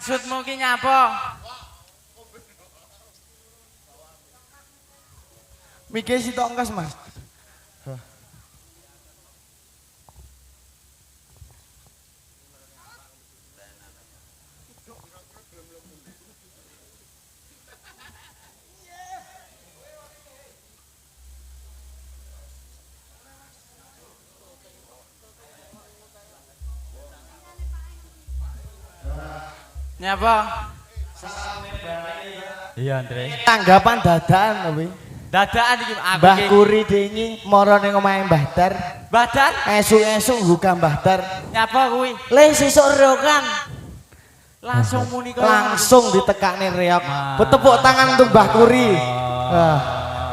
Maksudmu ki nyapa? Mikir si tongkas mas. Nyapa? Iya, Andre. Tanggapan dadakan tapi. Dadakan iki aku Mbah iki. Kuri dingi mara ning omahe Mbah Dar. Badan Esuk-esuk buka Mbah Dar. nyapa kuwi? Le sesuk reokan. Langsung muni kaya Langsung ditekakne reok. Betepuk tangan untuk Mbah Kuri.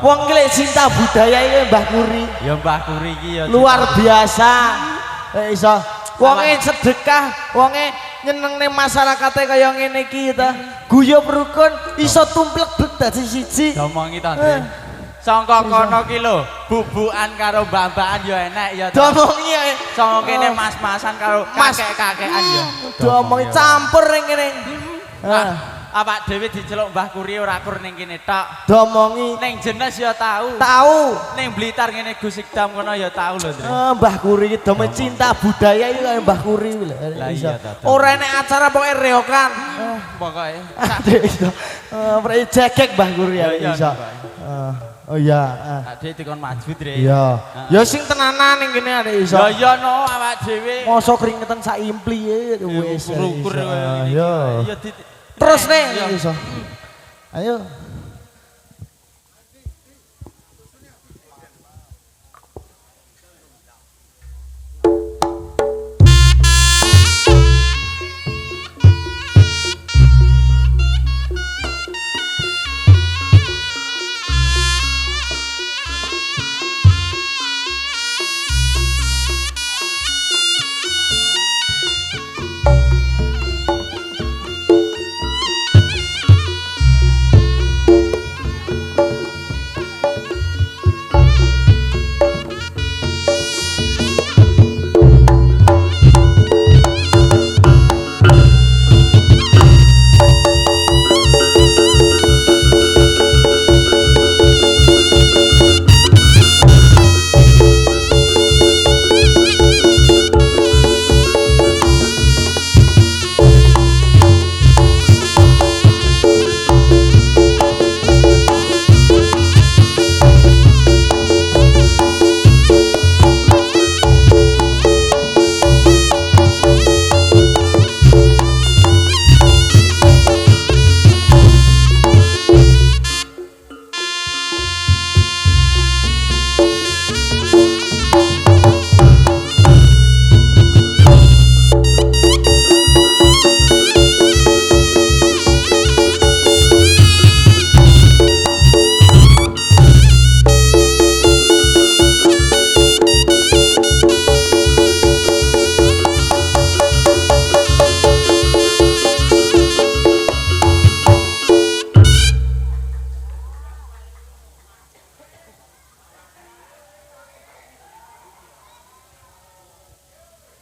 Wong ki lek cinta budaya iki Mbah Kuri. ya Mbah Kuri iki ya Luar biasa. Iso wonge sedekah, wonge nyenengne masyarakate kaya ngene iki ta. Guyub rukun iso tumplek dadi siji. domongi to, Andre. Sangka kono ki lho, bubukan karo mbak-mbakan ya enek ya. Domongi ae. Sangka kene mas-masan karo kakek-kakekan ya. Domongi campur ning kene. Awak dhewe diceluk Mbah Kuri ora kur ning kene tok. Domongi Ning jenes ya tau. tahu. Ning Blitar ngene Gus Ikdam kono ya tau lho, Andre. Mbah Kuri iki dome cinta budaya iki kaya Mbah Kuri lho. Lah iya ta. Ora enek acara pokoke reokan. Pokoke Adek iso. Prei cekek Mbah Kuri ya iya, iso. Oh iya. Ade dikon maju, Dre. Iya. Ya sing tenanan ning kene adek iso. Ya ya no awak dhewe. Mosok keringetan sak impli wis. Ukur-ukur kaya ngene. Iya. Iya Terus nih Iya. iso. Ayo.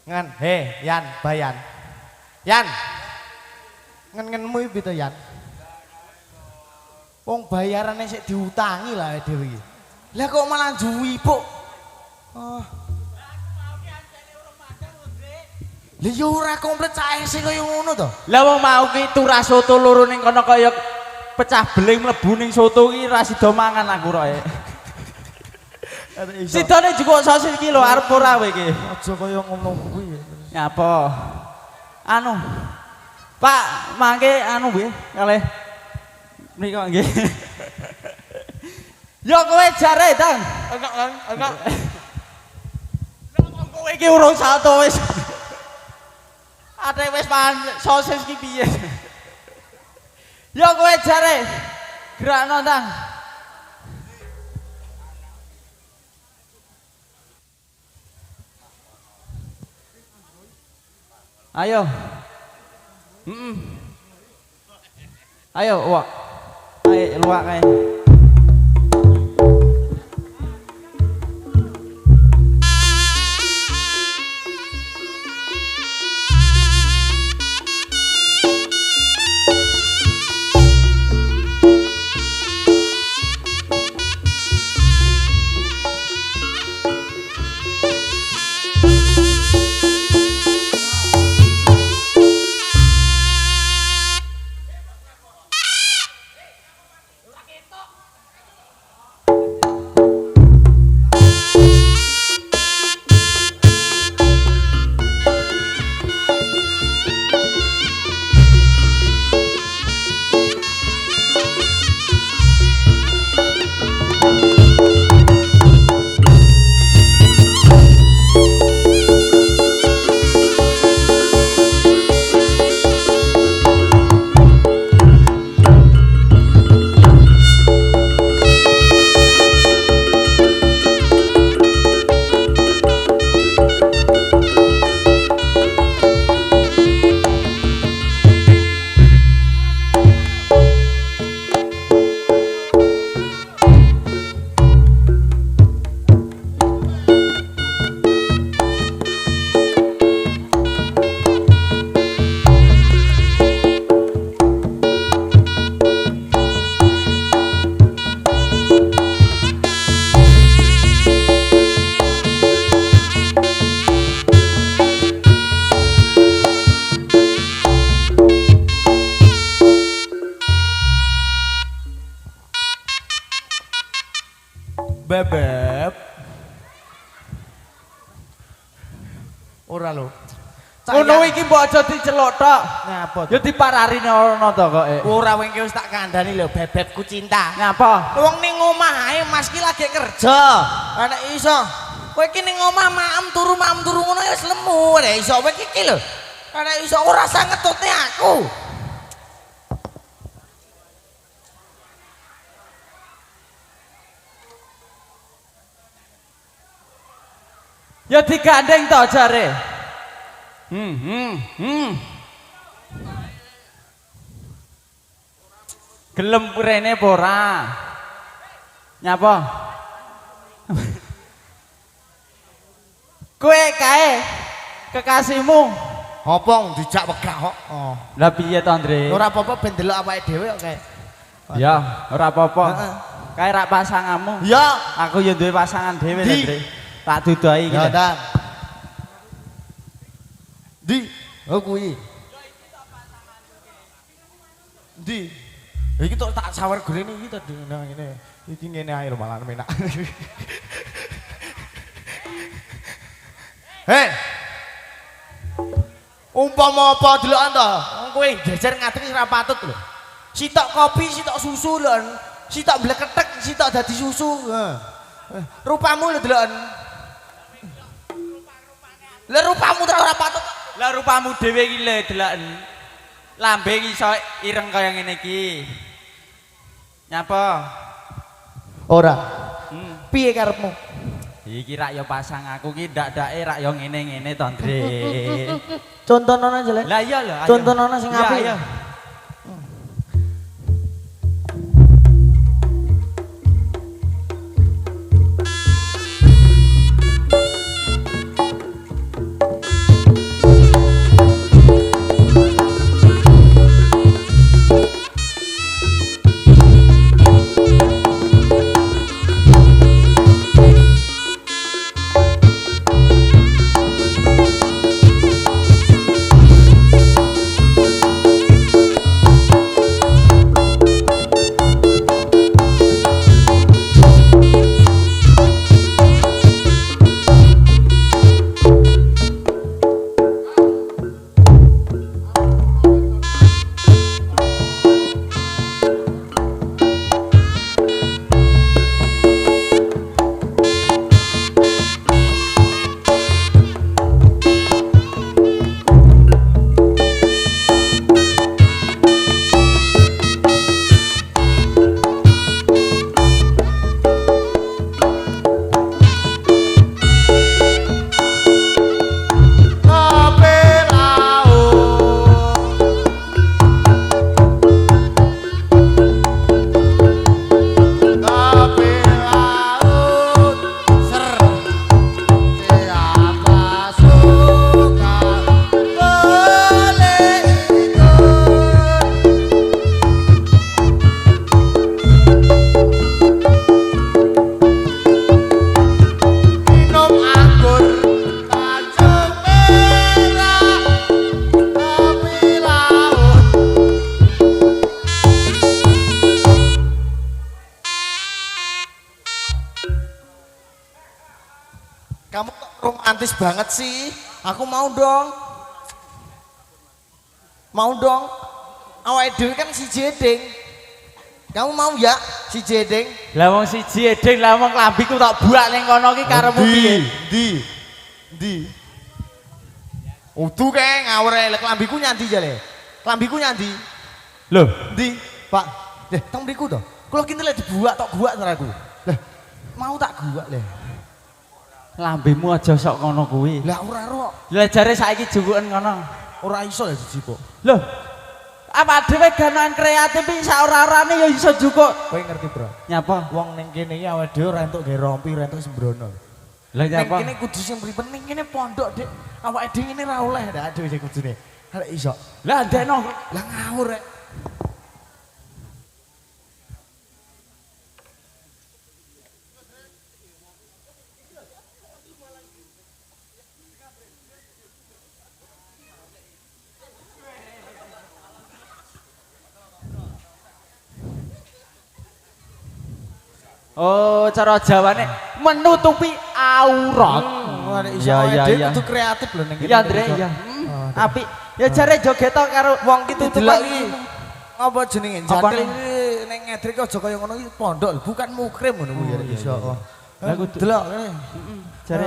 Ngan, Yan, Bayan. Yan. Ngen-ngenmu iki to, Yan. Wong bayarane sik diutangi lah dhewe iki. Lah kok malah juwi, Puk. Oh. Lah yo ora komplit caese kaya ngono to. Lah wong mau ki turah soto loro ning kono kaya pecah beling mlebu ning soto ki ra sida mangan aku roke. Sidane juga sosis iki lho arep ora kowe iki. Aja kaya ngono kuwi. Nyapa? Anu. Pak, mangke anu nggih kalih mriko nggih. Yo kowe jare, Tang. Enggak. Lah kowe iki urung salto wis. Ate wis pan sosis ki piye? Yo kowe jare. Gerakno, Tang. Ayo. Ayo, wak. Ayo, luak kae. Bebep. Ora lho. Ngono iki mbok aja dicelok tok. Ngapa? Ya diparari ono to kok. Ora wengke wis tak kandhani lho bebebku cinta. Ngapa? Wong ning omah ae Mas ki lagi kerja. Nek iso kowe iki ning omah maem turu ngono ya wis lemu. Nek iso kowe iki lho. Nek iso ora usah ngetutne aku. Ya digandeng to jare. Gelem rene apa ora? Nyapa? Kowe kae kekasihmu. Apa dijak wegah kok. Oh. Lah piye to, Andre? Ora apa-apa ben delok awake dhewe kok kae. Ya, ora apa-apa. Kae rak pasanganmu. Ya, Aku ya duwe pasangan dhewe, Andre. Tak dudohi iki. ya dan. Di, oh kuwi. Di. Iki tok tak sawer gorene iki to nang ngene. Iki ngene ae lho malah menak. Hei. Umpama apa delokan to? Wong kowe jejer ngadeg ora patut lho. Sitok kopi, sitok susu lho. Sitok bleketek, sitok dadi susu. Rupamu lho delokan. Lah rupamu ora patut. Lah rupamu dhewe iki lho delaken. Lambe iki iso ireng kaya ngene iki. Nyapa? Ora. Piye karepmu? Iki rak ya pasang aku ki ndak-ndake rak ya ngene-ngene to, Andre. Contohna jelek. Lah iya lho, ayo. Contohna sing apik. Iya. Kamu kok romantis banget sih. Aku mau dong. Mau dong. Awake dhewe kan si jeding. Kamu mau ya si jeding? Lah wong siji edeng lah wong klambiku tak buak ning kono ki karepmu piye? Di. Udu kae ngawur elek klambiku nyandi jale. Klambiku nyandi. Loh, Di, Pak. Teng mriku to. Kula kene lek dibuak tok buak to aku. Lah, mau tak buak le. lambemu aja sok ngono kuwi. Lah ora ro. Lah jare saiki jukuken ngono. Ora iso ya jujiko. Loh. Apa dhewe ganan kreatif iki sak ora-orane ya iso jukuk. Kowe ngerti, Bro? Nyapa? Wong ning kene iki awake dhewe ora entuk gawe rompi, ora entuk sembrono. Lah Ning nyapa? kene kudu sing mripen ning kene pondok, Dik. Awake dhewe ngene ra oleh ndak dhewe sing kudune. Arek iso. Lah ndekno. Lah ngawur rek. Oh, cara Jawane menutupi aurat. Iya itu kreatif lho ning. Iya, Andre, iya. Apik. Ya jare joget karo wong ki Delok iki apa jenenge Apa jantel ning ngedrik aja kaya ngono iki pondok bukan mukrim ngono kuwi ya iso. Lah kudu delok kene. Jare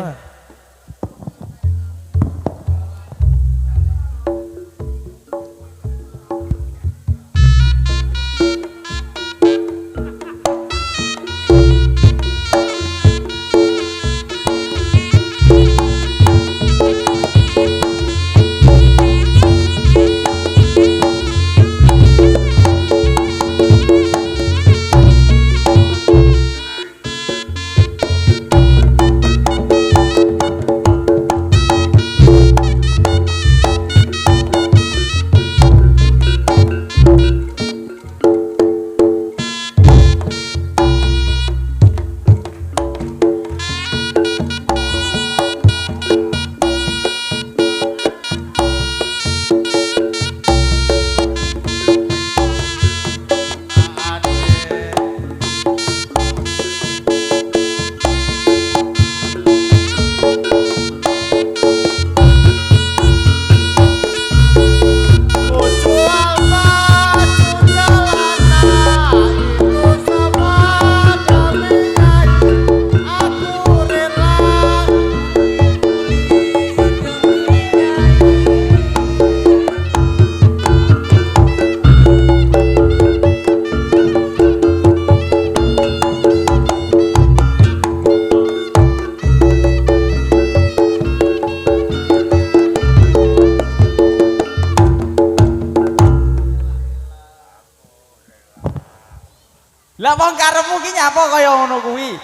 Lah wong karepmu ki nyapa kaya ngono kuwi?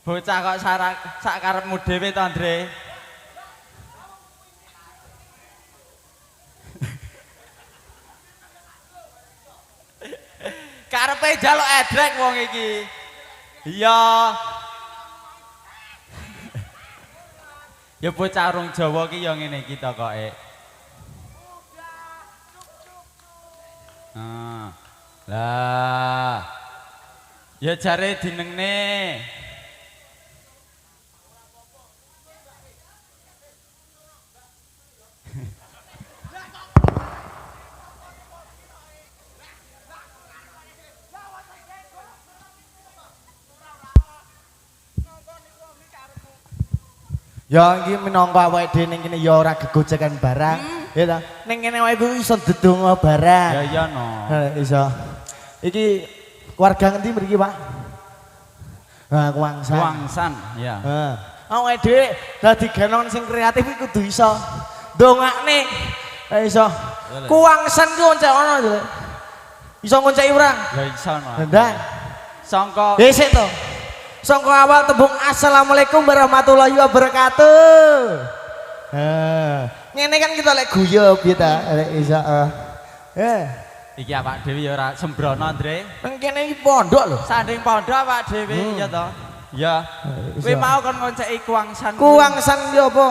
Bocah kok sak karepmu dhewe to, Andre? Karepe njaluk edrek wong iki. Iya. Ya bocah rung Jawa ki ya ngene iki to koke. Lah. Ya jare dinengne. Ya iki minangka awake dhewe ning kene ya ora gegojekan barang, ya ta. Ning kene wae kuwi iso ndedonga barang. Ya iya no. Iso. Iki keluarga ngendi mriki, Pak? Nah, Kuangsan. Kuangsan, ya. Heeh. Awake dhewe dadi genon sing kreatif iki kudu iso ndongakne. Iso. Kuangsan ku oncek ana lho. Iso ngonceki ora? Ya iso no. Ndang. Sangka Sik to. Sangka awal tembung assalamualaikum warahmatullahi wabarakatuh. Ngene kan kita lek guyub ya ta, lek iso. iki awak dhewe ya ora sembrono, Andre. Nang kene iki pondok lho. Sanding pondok awak dhewe ya to. Ya. Kowe mau kon ngonceki kuangsan. Kuangsan ya apa?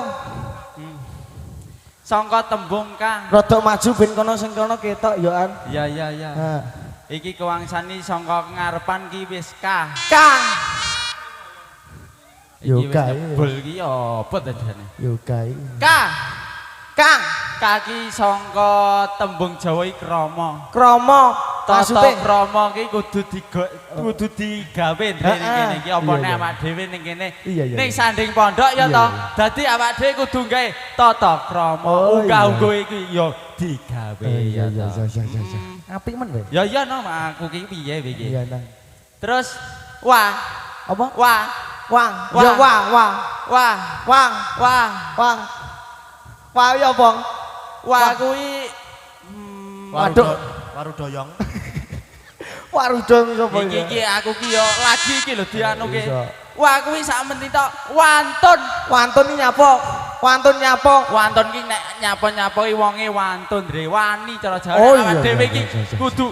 Sangka tembung Kang. Rada maju ben kono sing kono ketok ya an. Ya ya ya. Iki kuangsan iki sangka ngarepan ki wis Kang. Kang. Iki Yo wis kae. nyebul ki apa to jane? Yo kae. Kang. Kang. Kaki sangka tembung Jawa iki krama. Krama. Tata Maksude krama ki kudu digawe ngene iki apa nek awak dhewe ning kene. Ning sanding pondok ya to. Dadi awak dhewe kudu gawe tata krama. Unggah-ungguh iki ya digawe ya to. Apik men kowe. Ya iya no aku ki piye iki. Iya nang. Terus wah, Apa? wah, Wang. Ya wang. wah, Wang. wah. Wang. Wah ya bong. Wah kuwi Waduh. Waru doyong. Warudong sapa iki aku ki yo lagi iki lho dianuke. Iso. Wah kuwi sak meni tok wantun. Wantun iki nyapa? Wantun nyapa? Wantun ki nek nyapa-nyapa ki wonge wantun, Dre. Wani cara Jawa. Oh, Awak iya, dhewe iya, iki iya, iya. kudu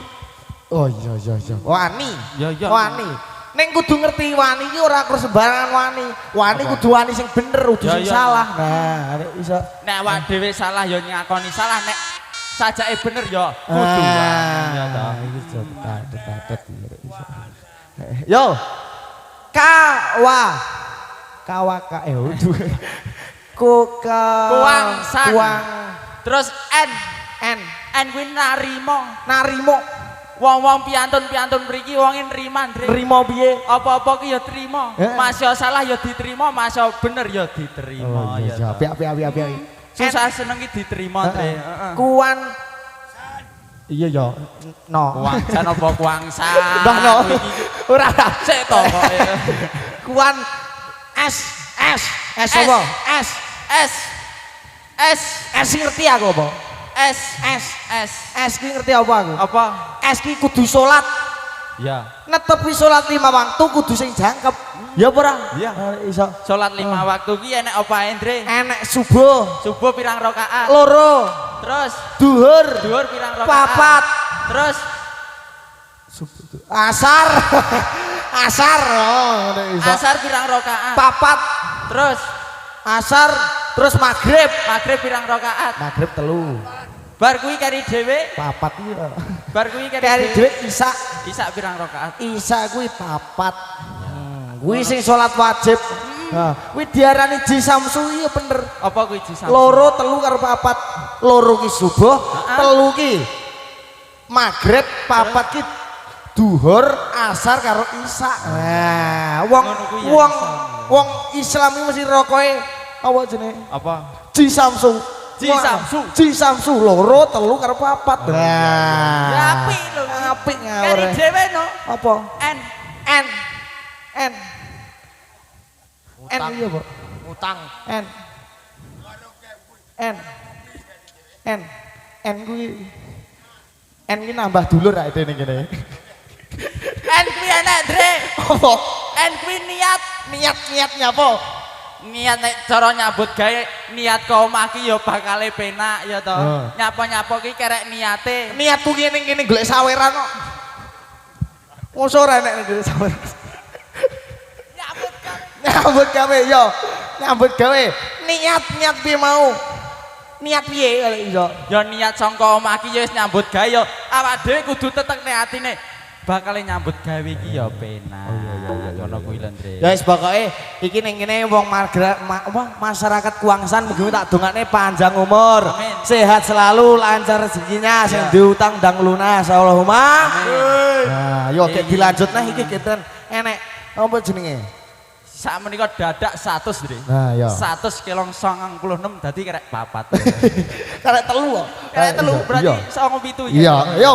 Oh iya. Wani. ya ya. Wani. Ning kudu ngerti wani iki ora karo sembarangan wani. Wani Apa? kudu wani sing bener, kudu Ya, sing ya. salah. Nah, nek iso. Nek awak dhewe salah ya ngakoni salah, nek sajake bener ya kudu wani ya to. Iki tetet iso. Yo. Kawa. Kawaka udah. Kuangsan. Kuang. Terus N. kuwi narima. Narimo. Wong-wong piantun-piantun mriki wonge nriman, Dre. Nrimo piye? Apa-apa ki ya trima. Heeh. Masya salah ya diterima, masya bener ya diterima Oh iya, ya. apik. Susah seneng ki diterima, Dre. Heeh. Kuan. Iya ya. No. Kuangsan apa kuangsan? No. Ora. Sik to kok. Kuan S apa? S ngerti aku apa? S ki ngerti apa aku? Apa? S ki kudu salat. Ya. Netepi salat 5 waktu kudu sing jangkep. Ya apa ora? Iya. Iso. Salat 5 waktu ki enek apa ae, Dre? Enek subuh, Subuh pirang rakaat? loro, Terus duhur, dhuwur pirang rakaat? papat, Terus asar. Asar. Oh, ngono iso. asar pirang rakaat? Papat, Terus asar, terus maghrib. maghrib pirang rakaat? Maghrib telu. Bar kuwi kari dhewe, Papat iki. bar kuwi Kari kari dhewe dhewe. isa. Isa pirang rakaat? Isa kuwi papat. Kuwi sing salat wajib. Nah, kuwi diarani jisamsu iya bener. Apa kuwi jisam? Loro telu karo papat. Loro ki subuh, telu ki maghrib, papat ki duhur, asar karo isa. Nah, Ngono kuwi ya wong Islam iki mesti rokoke apa jenenge? Apa? Jisamsu. Jisamsu. Jisamsu loro telu karo papat. Nah. Ya apik lho. Apik Kari ngawur. dhewe no. Apa? N. N. Iya, Pak. Utang. N kuwi nambah dulur ra ide ning kene. N kuwi enek, Dre. Apa? N kuwi niat. Niat nyapa? Niat nek cara nyambut gawe niat ke omah ki ya bakale penak ya to. Nyapa-nyapa ki kerek niate. Niatku ki ning kene golek saweran kok. Mosok ora enek ning kene saweran. Nyambut gawe yo. Nyambut gawe. Niat piye mau? Niat piye kalau iso? Ya niat sangka omah ki ya wis nyambut gawe ya awak dhewe kudu tetek nek atine bakale nyambut gawe ki ya penak. Ngono kuwi lho, Dre. Ya wis pokoke iki ning kene wong masyarakat Kuangsan mugi tak dongakne panjang umur, Amin. sehat selalu, lancar rezekinya, sing diutang ndang lunas, Allahumma. Amin. Nah, yo gek dilanjut nah iki geten enek apa jenenge? Sak menika dadak 100, Dre. Nah, ya. 100 kilong 96 dadi kerek papat. Karek telu kok. Kerek telu berarti Iya. 97 iki. Iya, yo.